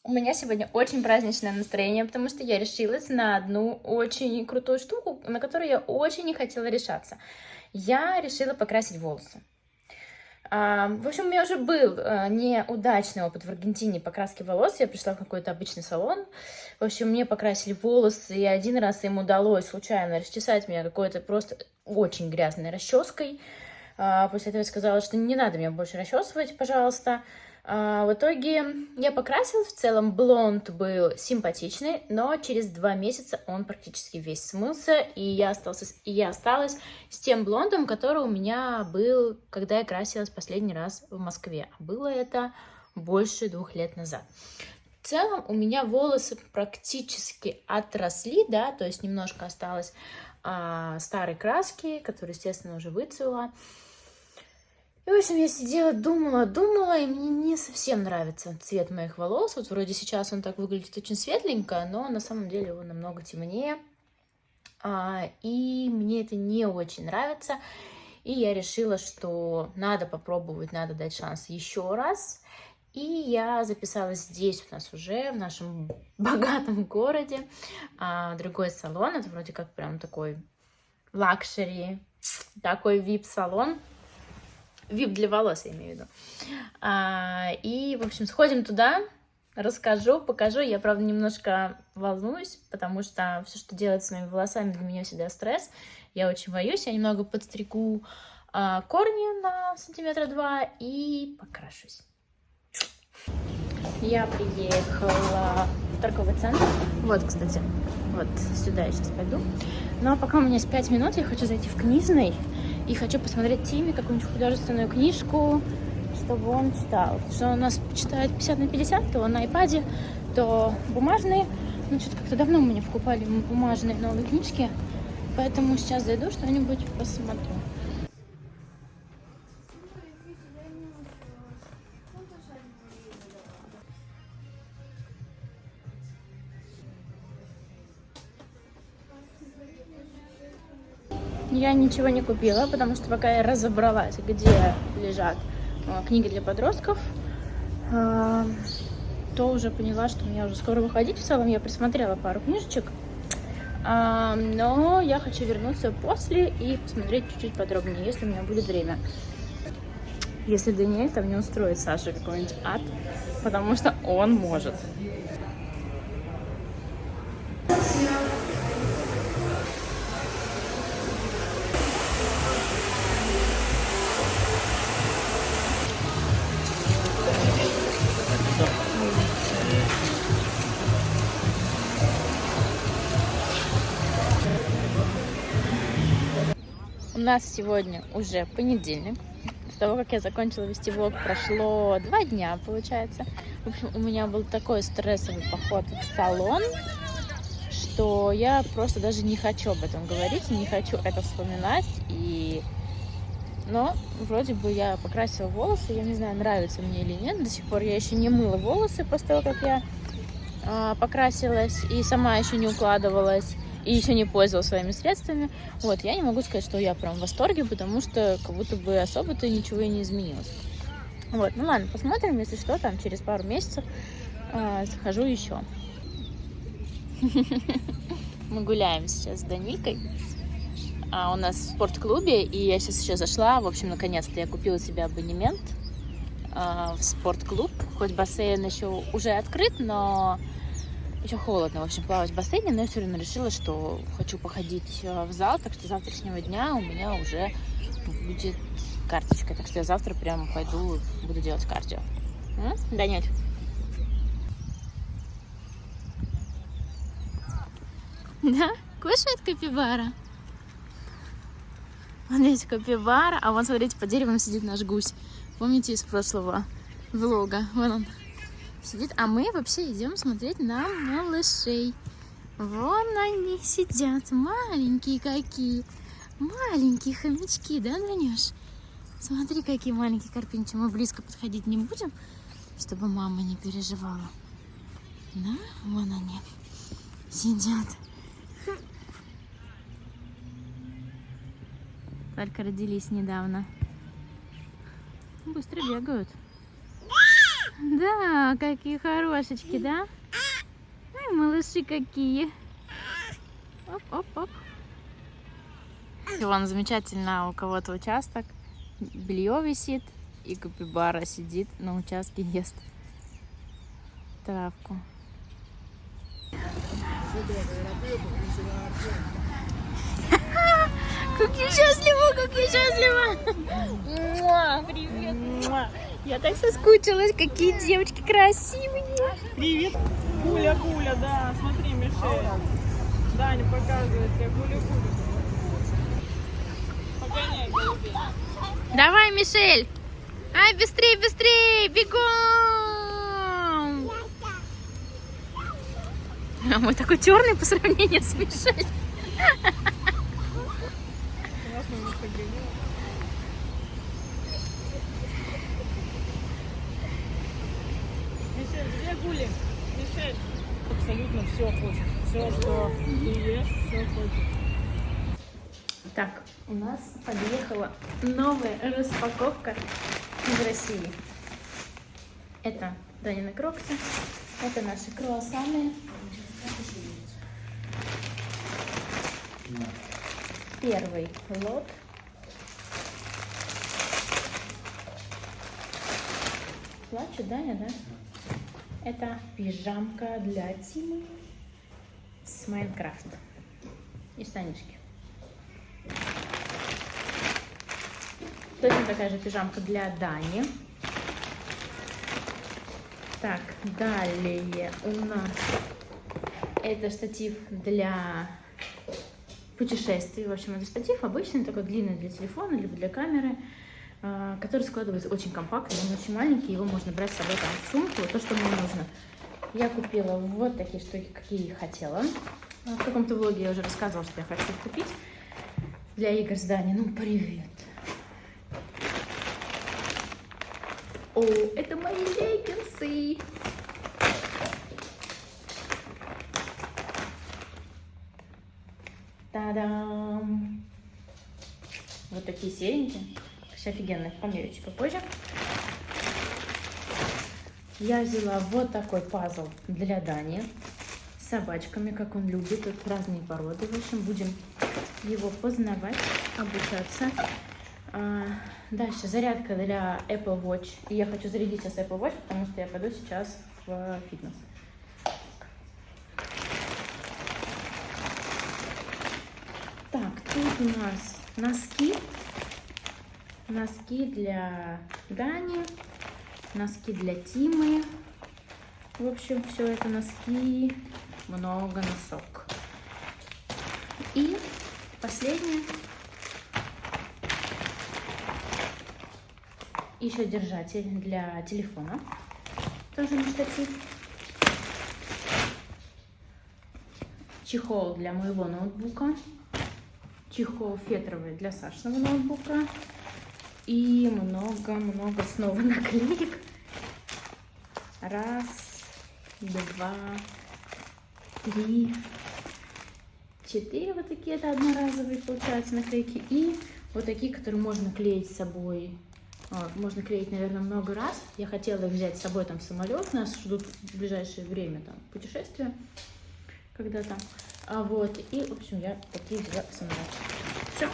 У меня сегодня очень праздничное настроение, потому что я решилась на одну очень крутую штуку, на которую я очень не хотела решаться. Я решила покрасить волосы. В общем, у меня уже был неудачный опыт в Аргентине покраски волос. Я пришла в какой-то обычный салон. В общем, мне покрасили волосы, и один раз им удалось случайно расчесать меня какой-то просто очень грязной расческой. После этого я сказала, что не надо меня больше расчесывать, пожалуйста. В итоге я покрасила, в целом блонд был симпатичный, но через 2 месяца он практически весь смылся, и я осталась с тем блондом, который у меня был, когда я красилась последний раз в Москве. Было это больше 2 лет назад. В целом у меня волосы практически отросли, да, то есть немножко осталось старой краски, которая, естественно, уже выцвела. И, в общем, я сидела, думала, и мне не совсем нравится цвет моих волос. Вот вроде сейчас он так выглядит очень светленько, но на самом деле он намного темнее. И мне это не очень нравится. И я решила, что надо попробовать, надо дать шанс еще раз. И я записалась здесь у нас уже, в нашем богатом городе, другой салон. Это вроде как прям такой лакшери, такой VIP-салон. VIP для волос, я имею в виду. И, в общем, сходим туда, расскажу, покажу. Я, правда, немножко волнуюсь, потому что все, что делать с моими волосами, для меня всегда стресс. Я очень боюсь. Я немного подстригу корни на 2 сантиметра и покрашусь. Я приехала в торговый центр. Вот, кстати, вот сюда я сейчас пойду. Но пока у меня есть 5 минут, я хочу зайти в книжный. И хочу посмотреть Тиме какую-нибудь художественную книжку, чтобы он читал. Потому что он у нас читает 50/50, то на iPad, то бумажные. Ну, что-то как-то давно мы не покупали бумажные новые книжки. Поэтому сейчас зайду, что-нибудь посмотрю. Я ничего не купила, потому что пока я разобралась, где лежат книги для подростков, то уже поняла, что мне уже скоро выходить. В целом я присмотрела пару книжечек, но я хочу вернуться после и посмотреть чуть-чуть подробнее, если у меня будет время. Если Даниэль там не устроит Саше какой-нибудь ад, потому что он может. У нас сегодня уже понедельник. С того, как я закончила вести влог, прошло 2 дня, получается. В общем, у меня был такой стрессовый поход в салон, что я просто даже не хочу об этом говорить, не хочу это вспоминать. Но вроде бы я покрасила волосы, я не знаю, нравится мне или нет. До сих пор я еще не мыла волосы после того, как я покрасилась и сама еще не укладывалась. И еще не пользовалась своими средствами. Вот, я не могу сказать, что я прям в восторге, потому что как будто бы особо-то ничего и не изменилось. Вот, ну ладно, посмотрим, если что, там через пару месяцев захожу еще. Мы гуляем сейчас с Данилькой. У нас в спортклубе, и я сейчас еще зашла. В общем, наконец-то я купила себе абонемент в спортклуб. Хоть бассейн еще уже открыт, но еще холодно, в общем, плавать в бассейне, но я все равно решила, что хочу походить в зал, так что с завтрашнего дня у меня уже будет карточка, так что я завтра прямо пойду, буду делать кардио. Да нет? Да? Кушает капибара? Вон есть капибара, а вон, смотрите, под деревом сидит наш гусь. Помните из прошлого влога? Вон он сидит, а мы вообще идем смотреть на малышей. Вон они сидят, маленькие какие, маленькие хомячки, да, Данюш? Смотри, какие маленькие карпинчики. Мы близко подходить не будем, чтобы мама не переживала. Да, вон они сидят. Только родились недавно. Быстро бегают. Да, какие хорошечки, да? Ай, малыши какие. Оп-оп-оп. Вон замечательно, у кого-то участок, белье висит, и капибара сидит на участке, ест травку. Как я счастлива, как я счастлива! Муа, привет! Муа. Я так соскучилась, какие девочки красивые! Привет! Гуля-гуля, да, смотри, Мишель. Даня показывает, как гуля-гуля. Погоняй, голубей. Давай, Мишель! Ай, быстрее, быстрее! Бегом! А мой такой черный по сравнению с Мишель. Нас немножко гоняло. Мишель, где гули? Мишель. Абсолютно все хочет. Все, что ты ешь, все хочет. Так, у нас подъехала новая распаковка из России. Это Данины кроксы, это наши круассаны. Первый лот. Плачет, Даня, да? Это пижамка для Тимы с Майнкрафта и штанишки. Точно такая же пижамка для Дани. Так, далее у нас это штатив для путешествий. В общем, это штатив обычный, такой длинный для телефона, либо для камеры, который складывается очень компактно, он очень маленький, его можно брать с собой там в сумку, вот то, что мне нужно. Я купила вот такие штуки, какие хотела. В каком-то влоге я уже рассказывала, что я хочу их купить для игр с Даней. Ну, привет! О, это мои леггинсы! Та-дам! Вот такие серенькие. Вообще офигенно, померю чуть попозже. Я взяла вот такой пазл для Дани с собачками, как он любит. Тут разные породы. В общем, будем его познавать, обучаться. Дальше зарядка для Apple Watch. И я хочу зарядить сейчас Apple Watch, потому что я пойду сейчас в фитнес. Так, тут у нас носки. Носки для Дани, носки для Тимы. В общем, все это носки, много носок. И последнее. Еще держатель для телефона. Тоже на штатив. Чехол для моего ноутбука. Чехол фетровый для Сашиного ноутбука. И много-много снова наклеек. Раз, два, три, 4 вот такие, это одноразовые, получаются, наклейки. И вот такие, которые можно клеить с собой. Можно клеить, наверное, много раз. Я хотела их взять с собой там в самолет. Нас ждут в ближайшее время там путешествия когда-то. Вот. И, в общем, я такие взяла в самолет. Все.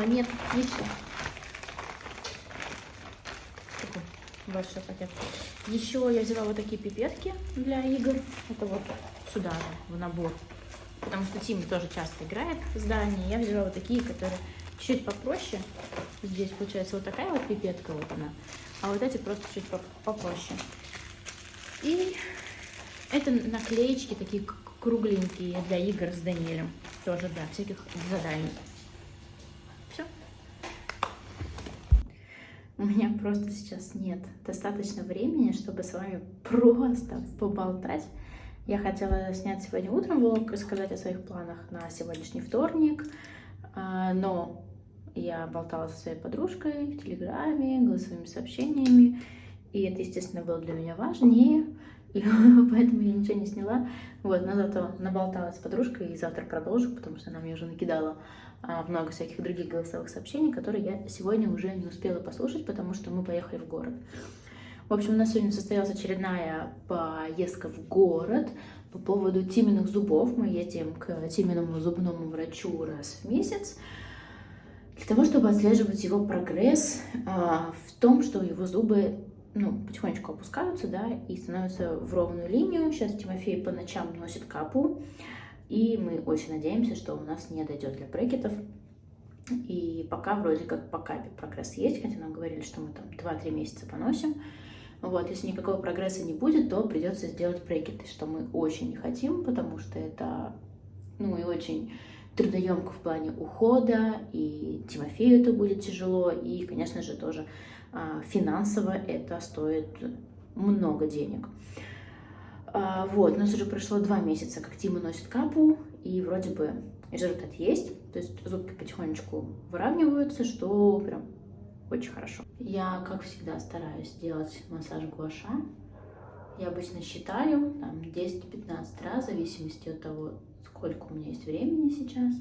Нет, еще. Такой большой пакет. Еще я взяла вот такие пипетки для игр. Это вот сюда же, в набор. Потому что Тима тоже часто играет в здании. Я взяла вот такие, которые чуть попроще. Здесь получается вот такая вот пипетка, вот она. А вот эти просто чуть попроще. И это наклеечки такие кругленькие для игр с Даниэлем. Тоже для всяких заданий. Все. У меня просто сейчас нет достаточно времени, чтобы с вами просто поболтать. Я хотела снять сегодня утром влог и сказать о своих планах на сегодняшний вторник, но я болтала со своей подружкой в Телеграме, голосовыми сообщениями, И это, естественно, было для меня важнее, и поэтому я ничего не сняла. Вот, но зато наболталась с подружкой, и завтра продолжу, потому что она мне уже накидала много всяких других голосовых сообщений, которые я сегодня уже не успела послушать, потому что мы поехали в город. В общем, у нас сегодня состоялась очередная поездка в город по поводу Тиминых зубов. Мы едем к Тиминому зубному врачу раз в месяц для того, чтобы отслеживать его прогресс в том, что его зубы потихонечку опускаются, да, и становятся в ровную линию. Сейчас Тимофей по ночам носит капу, и мы очень надеемся, что у нас не дойдет для брекетов. И пока вроде как по капе прогресс есть, хотя нам говорили, что мы там 2-3 месяца поносим. Вот, если никакого прогресса не будет, то придется сделать брекеты, что мы очень не хотим, потому что это, и очень трудоемко в плане ухода, и Тимофею это будет тяжело, и, конечно же, тоже финансово это стоит много денег. Вот, у нас уже прошло 2 месяца, как Тима носит капу, и вроде бы результат есть, то есть зубки потихонечку выравниваются, что прям очень хорошо. Я, как всегда, стараюсь делать массаж гуаша. Я обычно считаю там 10-15 раз, в зависимости от того, сколько у меня есть времени сейчас.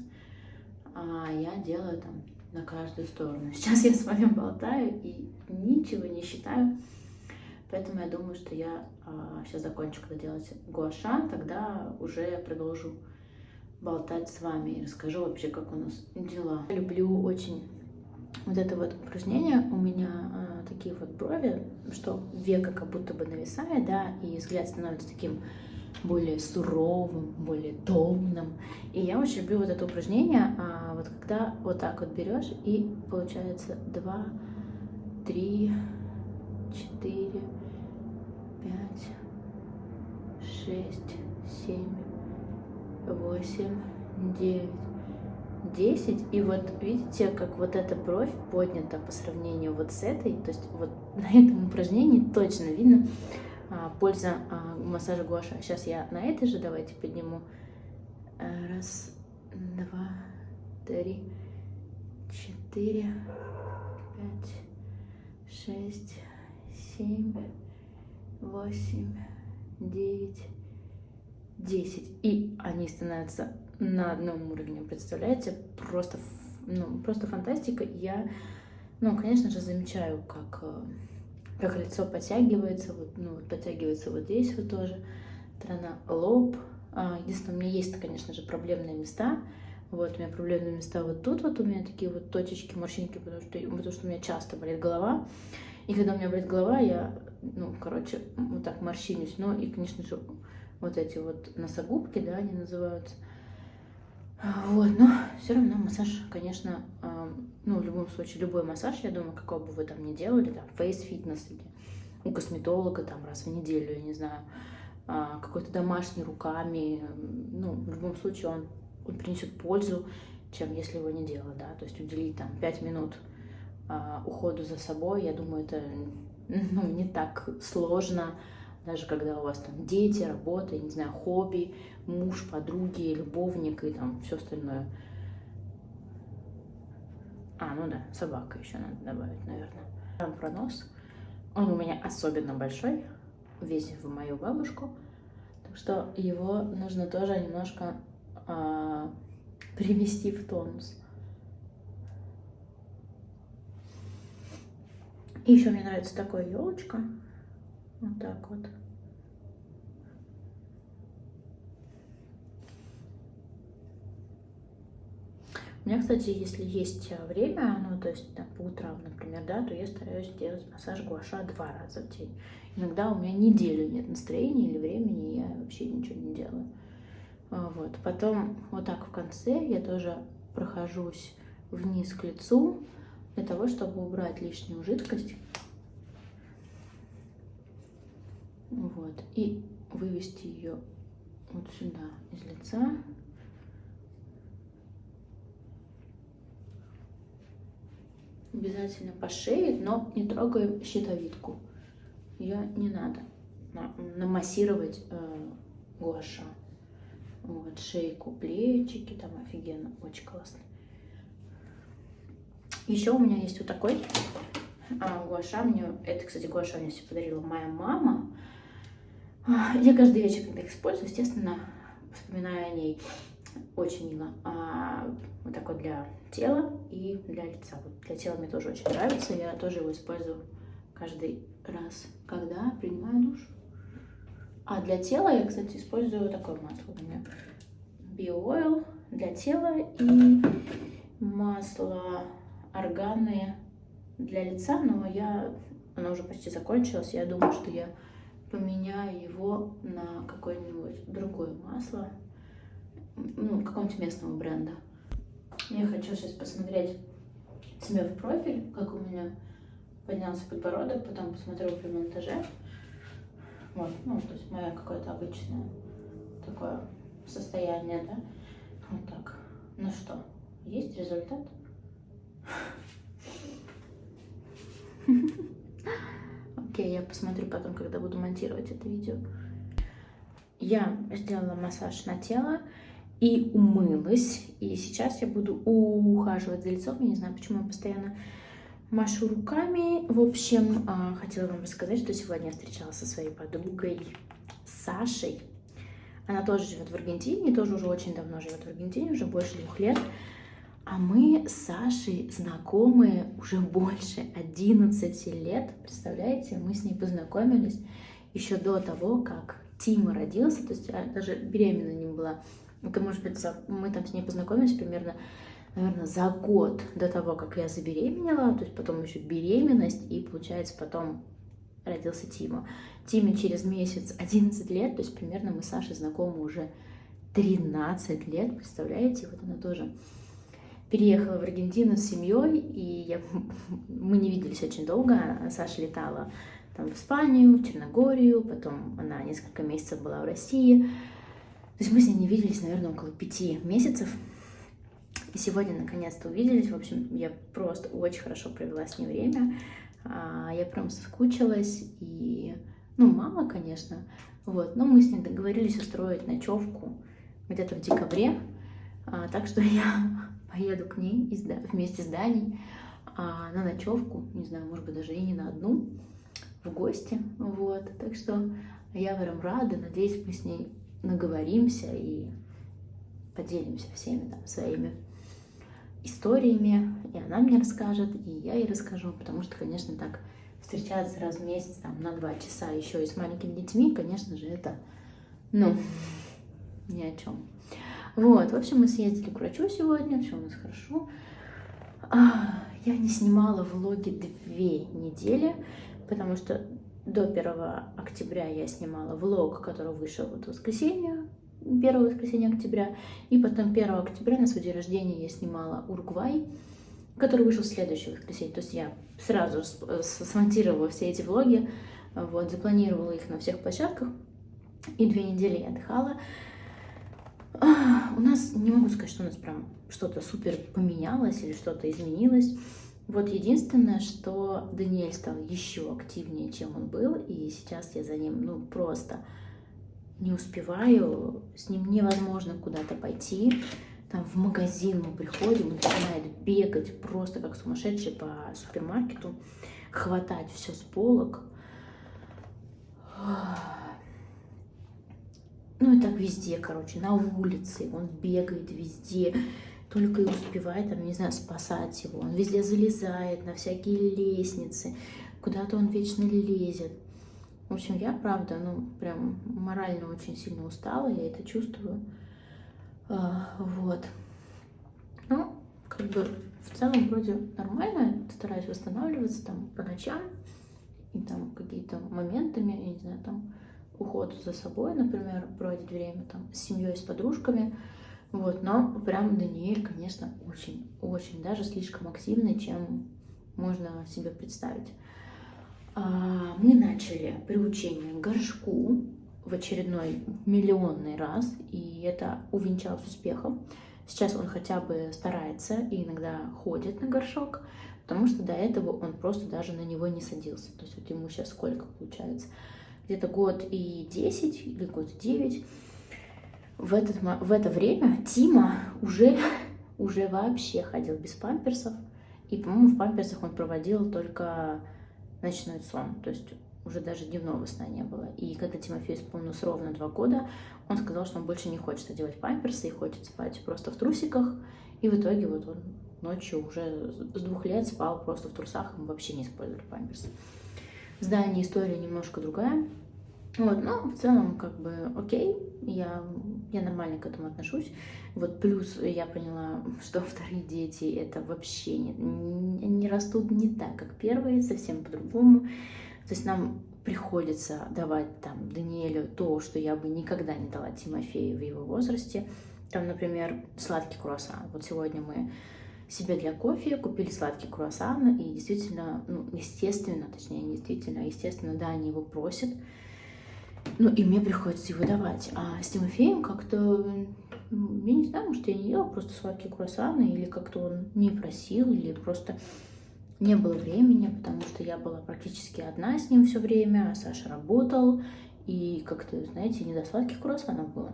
Я делаю там на каждую сторону. Сейчас я с вами болтаю и ничего не считаю. Поэтому я думаю, что я сейчас закончу, когда делать гуаша, тогда уже продолжу болтать с вами и расскажу вообще, как у нас дела. Я люблю очень вот это вот упражнение. У меня такие вот брови, что века как будто бы нависает, да, и взгляд становится таким более суровым, более томным. И я очень люблю вот это упражнение, вот когда вот так вот берешь, и получается 2, 3, 4, 5, 6, 7, 8, 9, 10. И вот видите, как вот эта бровь поднята по сравнению вот с этой. То есть вот на этом упражнении точно видно польза массажа гуаша. Сейчас я на этой же давайте подниму. 1, 2, 3, 4, 5, 6, 7, 8, 9, 10. И они становятся на одном уровне. Представляете? Просто фантастика. Я, конечно же, замечаю, как лицо подтягивается, подтягивается вот здесь вот тоже, сторона лоб. Единственное, у меня есть, конечно же, проблемные места. Вот, у меня проблемные места вот тут, вот у меня такие вот точечки, морщинки, потому что у меня часто болит голова. И когда у меня болит голова, я, вот так морщинюсь. Но и, конечно же, вот эти вот носогубки, да, они называются. Вот, но все равно массаж, конечно, в любом случае, любой массаж, я думаю, какой бы вы там ни делали, там, фейс-фитнес или у косметолога там раз в неделю, я не знаю, какой-то домашний руками, в любом случае он принесет пользу, чем если его не делать, да, то есть уделить там 5 минут уходу за собой, я думаю, это, не так сложно, даже когда у вас там дети, работа, я не знаю, хобби, муж, подруги, любовник и там все остальное. Собака еще надо добавить, наверное. Там про нос. Он у меня особенно большой, весь в мою бабушку. Так что его нужно тоже немножко привести в тонус. И еще мне нравится такая елочка. Вот так вот. У меня, кстати, если есть время, то есть по утрам, например, да, то я стараюсь делать массаж гуаша 2 раза в день. Иногда у меня неделю нет настроения или времени, и я вообще ничего не делаю. Вот. Потом вот так в конце я тоже прохожусь вниз к лицу для того, чтобы убрать лишнюю жидкость. Вот. И вывести ее вот сюда из лица. Обязательно по шее, но не трогаем щитовидку. Ее не надо намассировать гуаша. Вот, шейку, плечики, там офигенно, очень классно. Еще у меня есть вот такой гуаша мне... Это, кстати, гуаша мне все подарила моя мама. Я каждый вечер, когда их использую, естественно, вспоминаю о ней. Очень мило. Вот такой для тела и для лица. Вот для тела мне тоже очень нравится. Я тоже его использую каждый раз, когда принимаю душ. А для тела я, кстати, использую такое масло у меня. Биойл для тела и масло органные для лица. Но оно уже почти закончилось. Я думаю, что я поменяю его на какое-нибудь другое масло. Ну, какого-нибудь местного бренда. Я хочу сейчас посмотреть себе в профиль, как у меня поднялся подбородок, потом посмотрю при монтаже. Вот, ну, то есть мое какое-то обычное такое состояние, да? Вот так. Ну что, есть результат? Окей, я посмотрю потом, когда буду монтировать это видео. Я сделала массаж на тело и умылась. И сейчас я буду ухаживать за лицом. Я не знаю, почему я постоянно машу руками. В общем, хотела вам рассказать, что сегодня я встречалась со своей подругой Сашей. Она тоже живет в Аргентине, тоже уже очень давно живет в Аргентине, уже больше 2 лет. А мы с Сашей знакомы уже больше 11 лет. Представляете, мы с ней познакомились еще до того, как Тима родился. То есть я даже беременна не была. Это, может быть, мы там с ней познакомились примерно, наверное, за год до того, как я забеременела. То есть потом еще беременность, и, получается, потом родился Тима. Тиме через месяц 11 лет, то есть примерно мы с Сашей знакомы уже 13 лет, представляете? Вот она тоже переехала в Аргентину с семьей, и мы не виделись очень долго. Саша летала там в Испанию, в Черногорию, потом она несколько месяцев была в России. То есть мы с ней не виделись, наверное, около 5 месяцев. И сегодня наконец-то увиделись. В общем, я просто очень хорошо провела с ней время. Я прям соскучилась. И, ну, мало, конечно. Вот. Но мы с ней договорились устроить ночевку где-то в декабре. Так что я поеду к ней вместе с Даней на ночевку. Не знаю, может быть, даже и не на одну. В гости. Вот. Так что я прям рада. Надеюсь, мы с ней наговоримся и поделимся всеми там своими историями, и она мне расскажет, и я ей расскажу, потому что, конечно, так встречаться раз в месяц там на 2 часа еще и с маленькими детьми, конечно же, это, ну, ни о чем. Вот, в общем, мы съездили к врачу сегодня, все у нас хорошо. Я не снимала влоги 2 недели, потому что до 1 октября я снимала влог, который вышел вот в воскресенье, 1 воскресенье октября, и потом 1 октября на свой день рождения я снимала Уругвай, который вышел в следующее воскресенье. То есть я сразу смонтировала все эти влоги, вот, запланировала их на всех площадках, и 2 недели я отдыхала. У нас, не могу сказать, что у нас прям что-то супер поменялось или что-то изменилось. Вот единственное, что Даниэль стал еще активнее, чем он был, и сейчас я за ним, ну, просто не успеваю, с ним невозможно куда-то пойти. Там в магазин мы приходим, он начинает бегать просто как сумасшедший по супермаркету, хватать все с полок. Ну и так везде, короче, на улице, он бегает везде. Только и успевает, там, не знаю, спасать его. Он везде залезает, на всякие лестницы. Куда-то он вечно лезет. В общем, я, правда, ну, прям морально очень сильно устала, я это чувствую. Вот. Ну, как бы, в целом, вроде нормально. Стараюсь восстанавливаться, там, по ночам. И там какие-то моментами, я не знаю, там, уход за собой, например, проводить время, там, с семьей, с подружками. Вот, но прям Даниэль, конечно, очень, даже слишком активный, чем можно себе представить. Мы начали приучение к горшку в очередной миллионный раз, и это увенчалось успехом. Сейчас он хотя бы старается и иногда ходит на горшок, потому что до этого он просто даже на него не садился. То есть вот ему сейчас сколько получается? Где-то 1 год и 10 или 1 год и 9. В это время Тима уже вообще ходил без памперсов, И, по-моему, в памперсах он проводил только ночной сон, то есть уже даже дневного сна не было. И когда Тимофею исполнилось ровно 2 года, он сказал, что он больше не хочет одевать памперсы и хочет спать просто в трусиках. И в итоге вот он ночью уже с 2 лет спал просто в трусах, и мы вообще не использовали памперсы. С Даней история немножко другая. Вот, но в целом, как бы, окей, я нормально к этому отношусь. Вот плюс я поняла, что вторые дети это вообще не растут не так, как первые, совсем по-другому. То есть нам приходится давать там Даниэлю то, что я бы никогда не дала Тимофею в его возрасте. Там, например, сладкий круассан. Вот сегодня мы себе для кофе купили сладкий круассан, и действительно, естественно, Даня его просит. Ну, и мне приходится его давать. А с Тимофеем как-то, я не знаю, может, я не ела просто сладкие круассаны, или как-то он не просил, или просто не было времени, потому что я была практически одна с ним все время, а Саша работал, и как-то, знаете, не до сладких круассанов было.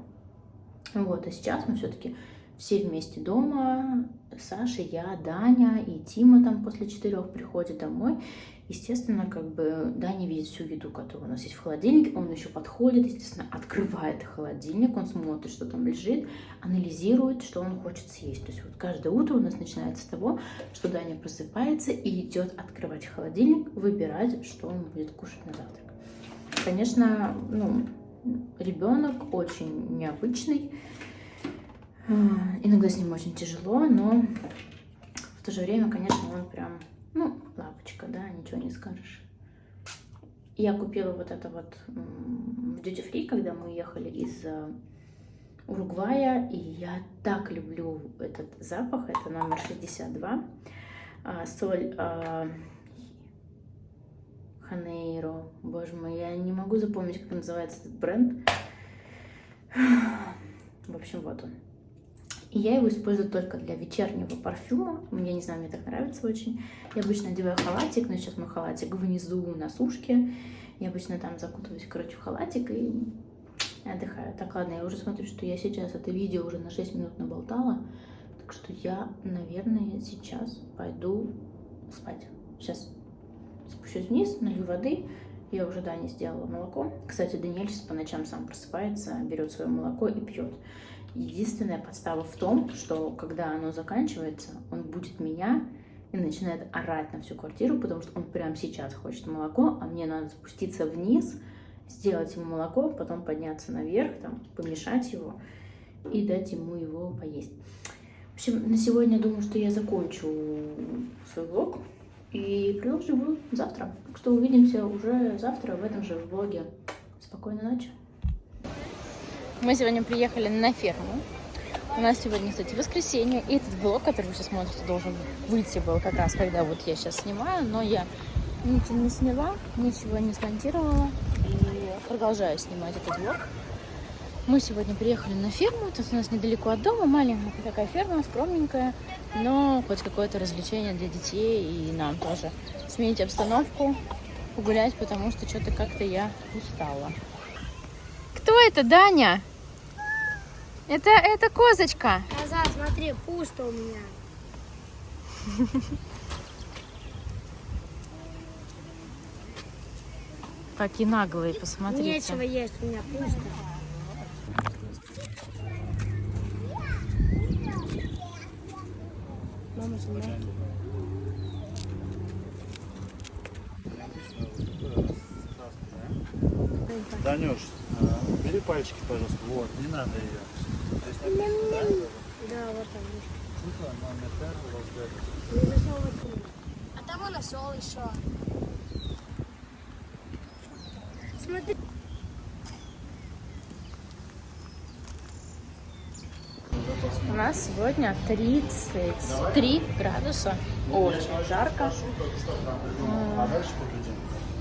Вот, а сейчас мы все-таки все вместе дома, Саша, я, Даня, и Тима там после 4 приходит домой. Естественно, как бы Даня видит всю еду, которая у нас есть в холодильнике, он еще подходит, естественно, открывает холодильник, он смотрит, что там лежит, анализирует, что он хочет съесть. То есть вот каждое утро у нас начинается с того, что Даня просыпается и идет открывать холодильник, выбирать, что он будет кушать на завтрак. Конечно, ребенок очень необычный, иногда с ним очень тяжело, но в то же время, конечно, он прям, лапочка, да, ничего не скажешь. Я купила вот это вот в Duty Free, когда мы ехали из Уругвая, и я так люблю этот запах, это номер 62, соль Ханейро, боже мой, я не могу запомнить, как называется этот бренд. В общем, вот он. И я его использую только для вечернего парфюма. Я не знаю, мне так нравится очень. Я обычно одеваю халатик, но сейчас мой халатик внизу на сушке. Я обычно там закутываюсь, в халатик и отдыхаю. Так, ладно, я уже смотрю, что я сейчас это видео уже на 6 минут наболтала. Так что я, наверное, сейчас пойду спать. Сейчас спущусь вниз, налью воды. Я уже, Дане сделала молоко. Кстати, Даниэль сейчас по ночам сам просыпается, берет свое молоко и пьет. Единственная подстава в том, что когда оно заканчивается, он будет меня и начинает орать на всю квартиру, потому что он прямо сейчас хочет молоко, а мне надо спуститься вниз, сделать ему молоко, потом подняться наверх, там, помешать его и дать ему его поесть. В общем, на сегодня думаю, что я закончу свой влог и продолжу его завтра. Так что увидимся уже завтра в этом же влоге. Спокойной ночи. Мы сегодня приехали на ферму. У нас сегодня, кстати, воскресенье. И этот влог, который вы сейчас смотрите, должен выйти был как раз, когда вот я сейчас снимаю. Но я ничего не сняла, ничего не смонтировала. И продолжаю снимать этот влог. Мы сегодня приехали на ферму. Тут у нас недалеко от дома. Маленькая такая ферма, скромненькая. Но хоть какое-то развлечение для детей. И нам тоже сменить обстановку, погулять, потому что что-то как-то я устала. Кто это, Даня? Это козочка. Коза, смотри, пусто у меня. Какие наглые, посмотрите. Нечего есть, у меня пусто. Мама, со мной. Данюш, бери пальчики, пожалуйста. Вот, не надо ее. Да, вот там. Тихо, номер 5, Не засовывай. А там он нашел еще. Смотри. У нас сегодня 33 градуса. Очень жарко. А дальше поглядим.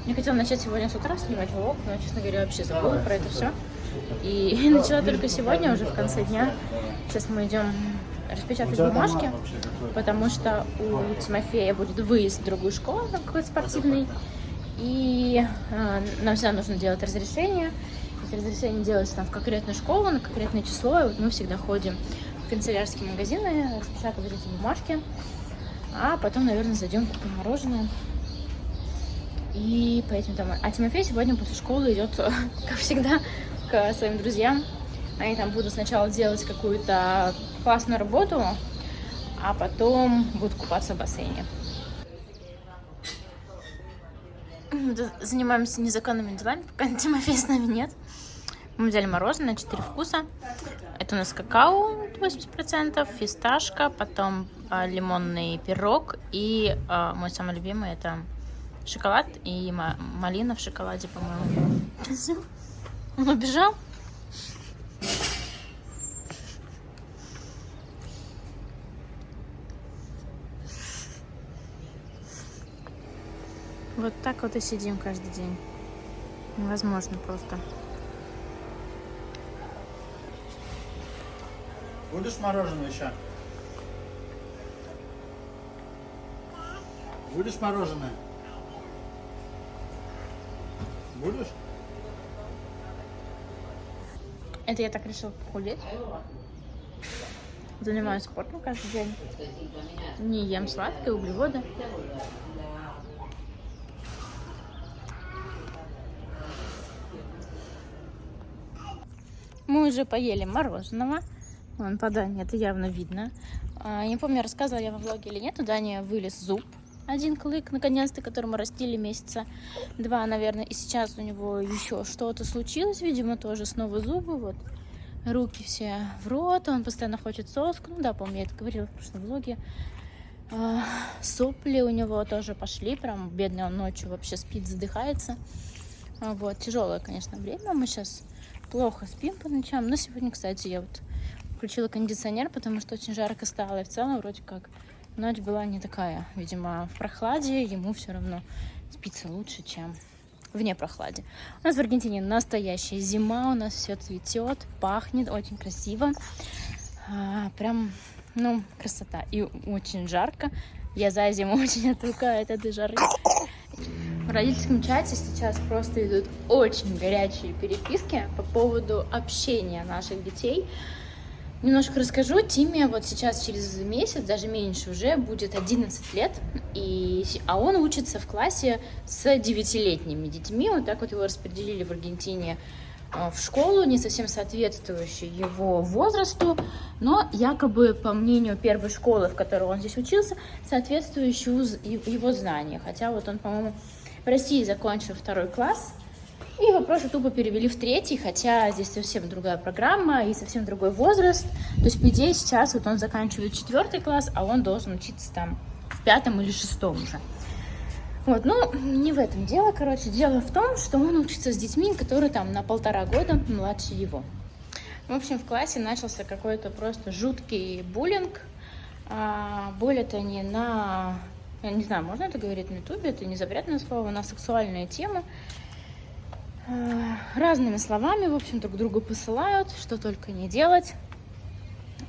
Я хотела начать сегодня с утра снимать влог, но, честно говоря, вообще забыла про это все. И начала только сегодня, уже в конце дня. Сейчас мы идем распечатать бумажки, потому что у Тимофея будет выезд в другую школу, какой-то спортивный. И нам всегда нужно делать разрешение. Если разрешение делается там в конкретную школу, на конкретное число, и вот мы всегда ходим в канцелярские магазины, распечатывать эти бумажки. А потом, наверное, зайдем купим мороженое. И поедем домой. А Тимофей сегодня после школы идет, как всегда, к своим друзьям. Они там будут сначала делать какую-то классную работу, а потом будут купаться в бассейне. Занимаемся незаконными делами, пока Тимофея с нами нет. Мы взяли мороженое, 4 вкуса. Это у нас какао 80%, фисташка, потом лимонный пирог и мой самый любимый это шоколад и малина в шоколаде, по-моему. Он убежал. Вот так вот и сидим каждый день. Невозможно просто. Будешь мороженое еще? Будешь мороженое? Будешь? Это я так решила похудеть. Занимаюсь спортом каждый день. Не ем сладкие углеводы. Мы уже поели мороженого. Вон по Дане это явно видно. Я не помню, рассказывала я во влоге или нет. У Дани вылез зуб. Один клык, наконец-то, который мы растили месяца 2, наверное. И сейчас у него еще что-то случилось. Видимо, тоже снова зубы. Вот. Руки все в рот. Он постоянно хочет соску. Ну да, помню, я это говорила в прошлом влоге. Сопли у него тоже пошли. Прям бедный он ночью вообще спит, задыхается. Вот. Тяжелое, конечно, время. Мы сейчас плохо спим по ночам. Но сегодня, кстати, я вот включила кондиционер, потому что очень жарко стало. И в целом вроде как ночь была не такая. Видимо, в прохладе ему все равно спится лучше, чем вне прохладе. У нас в Аргентине настоящая зима. У нас все цветет, пахнет, очень красиво. Прям, ну, красота. И очень жарко. Я за зиму очень отвыкаю от этой жары. В родительском чате сейчас просто идут очень горячие переписки по поводу общения наших детей. Немножко расскажу. Тиме вот сейчас через месяц, даже меньше уже, будет 11 лет. А он учится в классе с 9-летними детьми. Вот так вот его распределили в Аргентине в школу, не совсем соответствующую его возрасту, но якобы, по мнению первой школы, в которой он здесь учился, соответствующую его знания. Хотя вот он, по-моему, в России закончил 2 класс, и его просто тупо перевели в 3, хотя здесь совсем другая программа и совсем другой возраст. То есть, по идее, сейчас вот он заканчивает 4 класс, а он должен учиться там в 5 или 6 уже. Вот, ну, не в этом дело, короче. Дело в том, что он учится с детьми, которые там на 1,5 года младше его. В общем, в классе начался какой-то просто жуткий буллинг. Более-то не на... Я не знаю, можно это говорить на ютубе, это не запретное слово, на сексуальные темы. Разными словами, в общем, друг другу посылают, что только не делать.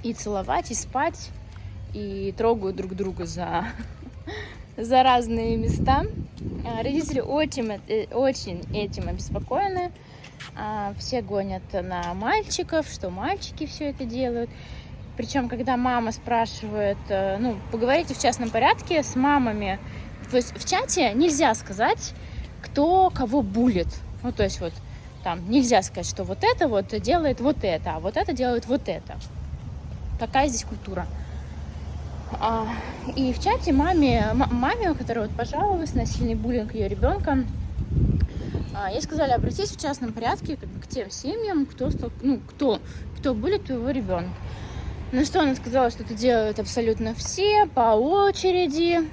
И целовать, и спать, и трогают друг друга за разные места. Родители очень этим обеспокоены. Все гонят на мальчиков, что мальчики все это делают. Причем, когда мама спрашивает, ну, поговорите в частном порядке с мамами. То есть в чате нельзя сказать, кто кого булит. Ну, то есть вот там нельзя сказать, что вот это вот делает вот это, а вот это делает вот это. Такая здесь культура. И в чате маме, которая вот пожаловалась на сильный буллинг ее ребенка, ей сказали, обратись в частном порядке как бы к тем семьям, кто булит твоего ребенка. На что она сказала, что это делают абсолютно все, по очереди.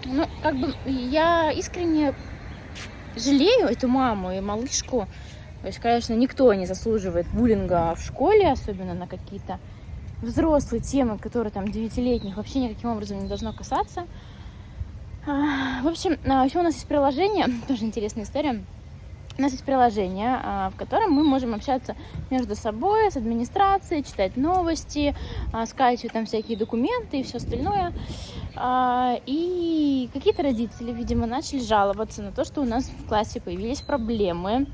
Ну, как бы я искренне жалею эту маму и малышку. То есть, конечно, никто не заслуживает буллинга в школе, особенно на какие-то взрослые темы, которые там 9-летних вообще никаким образом не должно касаться. В общем, еще у нас есть приложение, тоже интересная история. У нас есть приложение, в котором мы можем общаться между собой, с администрацией, читать новости, скачивать там всякие документы и все остальное. И какие-то родители, видимо, начали жаловаться на то, что у нас в классе появились проблемы.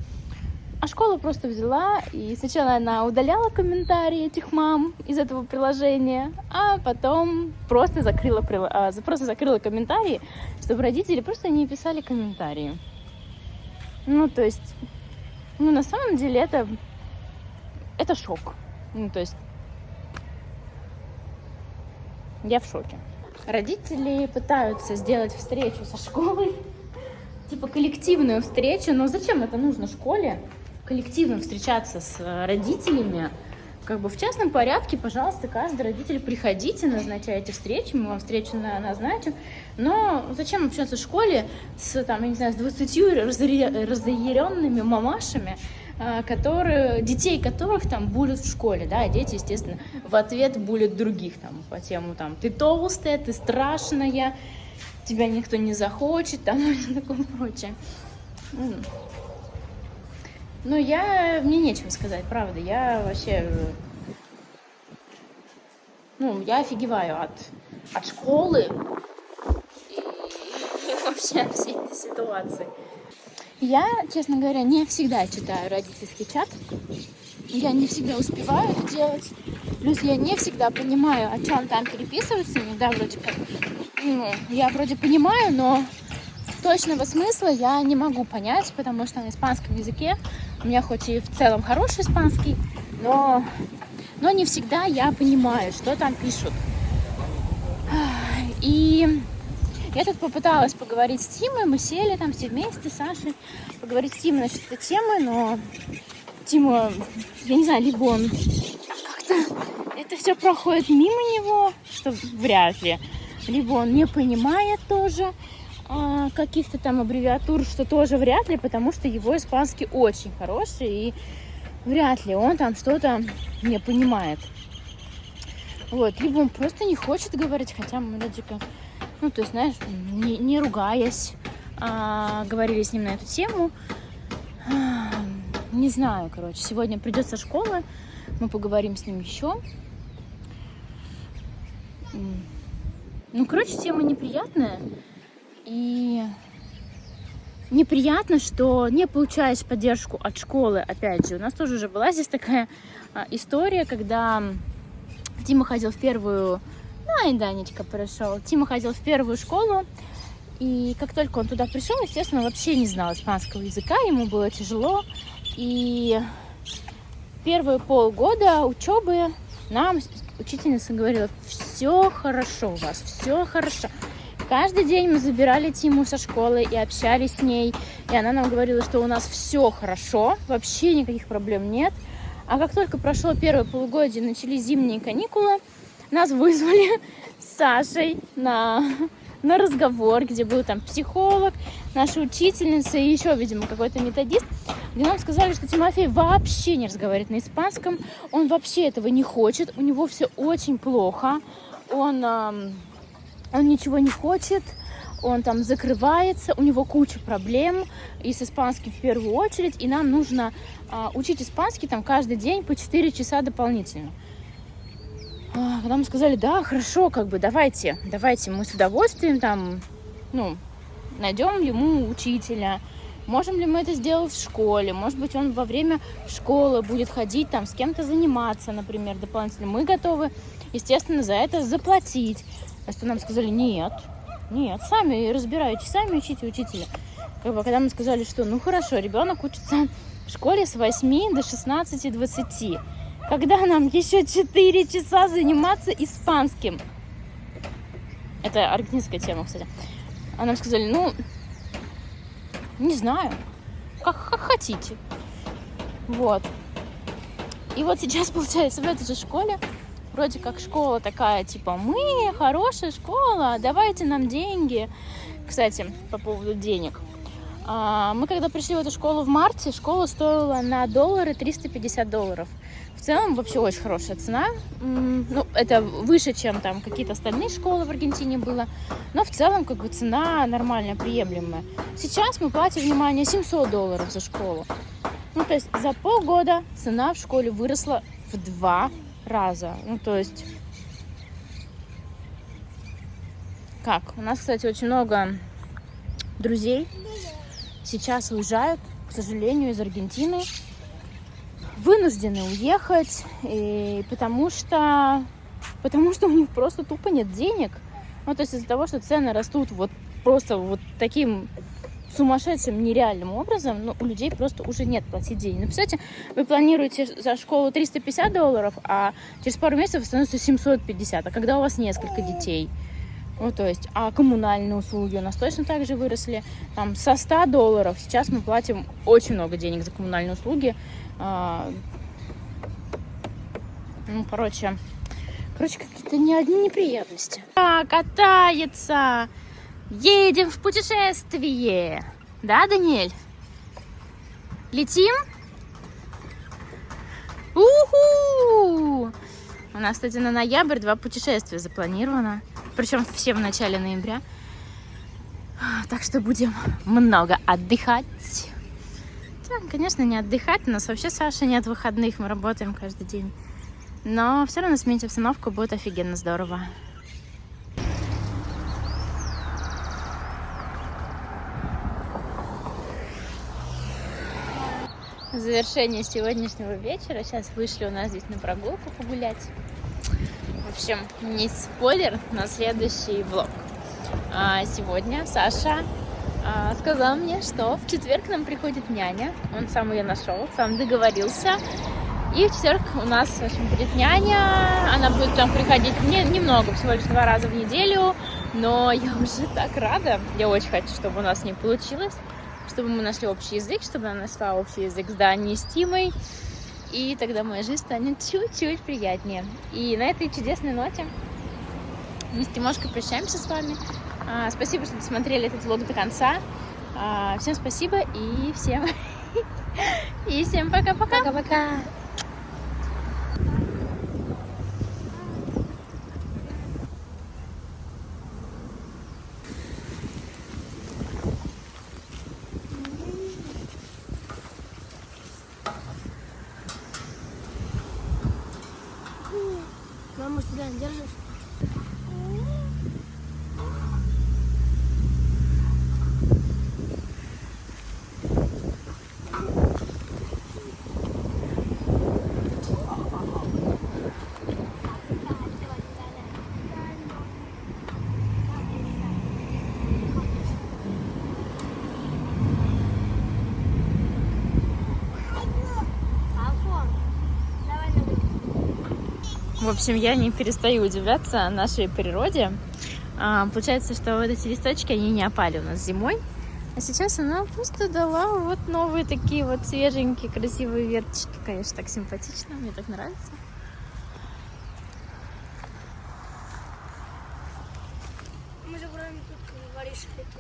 А школа просто взяла, и сначала она удаляла комментарии этих мам из этого приложения, а потом просто закрыла комментарии, чтобы родители просто не писали комментарии. Ну, то есть, ну, на самом деле это шок. Ну, то есть, я в шоке. Родители пытаются сделать встречу со школой, типа коллективную встречу, но зачем это нужно школе? Коллективно встречаться с родителями, как бы в частном порядке, пожалуйста, каждый родитель приходите, назначайте встречи, мы вам встречу назначим, но зачем общаться в школе с, там, я не знаю, с 20 разъяренными мамашами, детей которых там булят в школе, да, и дети, естественно, в ответ булят других там по тему, там, ты толстая, ты страшная, тебя никто не захочет, там, и такое прочее. Ну, мне нечего сказать, правда, я вообще, ну, я офигеваю от школы и вообще от всей этой ситуации. Я, честно говоря, не всегда читаю родительский чат, я не всегда успеваю это делать, плюс я не всегда понимаю, о чем там переписываться, иногда вроде как, ну, я вроде понимаю, но точного смысла я не могу понять, потому что на испанском языке у меня хоть и в целом хороший испанский, но не всегда я понимаю, что там пишут. И я тут попыталась поговорить с Тимой, мы сели там все вместе с Сашей, поговорить с Тимой насчет этой темы, но Тима, я не знаю, либо он как-то это все проходит мимо него, что вряд ли, либо он не понимает тоже каких-то там аббревиатур, что тоже вряд ли, потому что его испанский очень хороший, и вряд ли он там что-то не понимает. Вот, либо он просто не хочет говорить, хотя мы вроде как, ну, то есть, знаешь, не ругаясь, говорили с ним на эту тему. Не знаю, короче, сегодня придет со школы, мы поговорим с ним еще. Ну, короче, тема неприятная. И неприятно, что не получаешь поддержку от школы, опять же. У нас тоже уже была здесь такая история, когда Тима ходил в первую... Ну, и Данечка пришел. Тима ходил в первую школу, и как только он туда пришел, естественно, вообще не знал испанского языка, ему было тяжело. И первые полгода учебы нам учительница говорила: все хорошо у вас, все хорошо. Каждый день мы забирали Тиму со школы и общались с ней, и она нам говорила, что у нас все хорошо, вообще никаких проблем нет. А как только прошло первое полугодие, начались зимние каникулы, нас вызвали с Сашей на разговор, где был там психолог, наша учительница и еще, видимо, какой-то методист, где нам сказали, что Тимофей вообще не разговаривает на испанском, он вообще этого не хочет, у него все очень плохо, он ничего не хочет, он там закрывается, у него куча проблем, и с испанским в первую очередь, и нам нужно учить испанский там каждый день по 4 часа дополнительно. Когда мы сказали: да, хорошо, как бы давайте, мы с удовольствием там, ну, найдем ему учителя, можем ли мы это сделать в школе, может быть, он во время школы будет ходить там с кем-то заниматься, например, дополнительно, мы готовы, естественно, за это заплатить. А что нам сказали: нет, сами разбирайтесь, сами учите учителя. Как бы, когда мы сказали, что ну хорошо, ребенок учится в школе с 8 до 16:20, когда нам еще 4 часа заниматься испанским. Это аргентинская тема, кстати. А нам сказали: ну, не знаю, как хотите. Вот. И вот сейчас, получается, в этой же школе, вроде как школа такая, типа, мы хорошая школа, давайте нам деньги. Кстати, по поводу денег. Мы когда пришли в эту школу в марте, школа стоила на $350. В целом вообще очень хорошая цена. Ну, это выше, чем там какие-то остальные школы в Аргентине было. Но в целом как бы цена нормальная, приемлемая. Сейчас мы платим, внимание, $700 за школу. Ну, то есть за полгода цена в школе выросла в 2 раза. Ну, то есть... Как? У нас, кстати, очень много друзей сейчас уезжают, к сожалению, из Аргентины. вынуждены уехать, и потому что у них просто тупо нет денег. Ну, то есть из-за того, что цены растут вот просто вот таким сумасшедшим, нереальным образом, ну, у людей просто уже нет платить денег. Ну, представляете, вы планируете за школу $350, а через пару месяцев становится 750, а когда у вас несколько детей? Ну, то есть, а коммунальные услуги у нас точно так же выросли. Там со $100 сейчас мы платим очень много денег за коммунальные услуги. Ну, короче, какие-то не одни неприятности. Катается! Едем в путешествие! Да, Даниэль? Летим? Уху! У нас, кстати, на ноябрь 2 путешествия запланировано. Причем все в начале ноября. Так что будем много отдыхать. Да, конечно, не отдыхать. У нас вообще с Сашей нет выходных. Мы работаем каждый день. Но все равно сменить обстановку будет офигенно здорово. В завершение сегодняшнего вечера сейчас вышли у нас здесь на прогулку погулять. В общем, не спойлер на следующий влог. Сегодня Саша сказал мне, что в четверг к нам приходит няня. Он сам ее нашел, сам договорился. И в четверг у нас, в общем, будет няня. Она будет там приходить немного, всего лишь 2 раза в неделю. Но я уже так рада. Я очень хочу, чтобы у нас с ней получилось. Чтобы мы нашли общий язык, чтобы она нашла общий язык с Даней и с Тимой. И тогда моя жизнь станет чуть-чуть приятнее. И на этой чудесной ноте мы с Тимошкой прощаемся с вами. Спасибо, что досмотрели этот влог до конца. Всем спасибо и всем пока-пока. Пока-пока. Маму сюда не держишь? В общем, я не перестаю удивляться нашей природе. Получается, что вот эти листочки, они не опали у нас зимой. А сейчас она просто дала вот новые такие вот свеженькие, красивые веточки. Конечно, так симпатично, мне так нравится. Мы забираем тут воришек.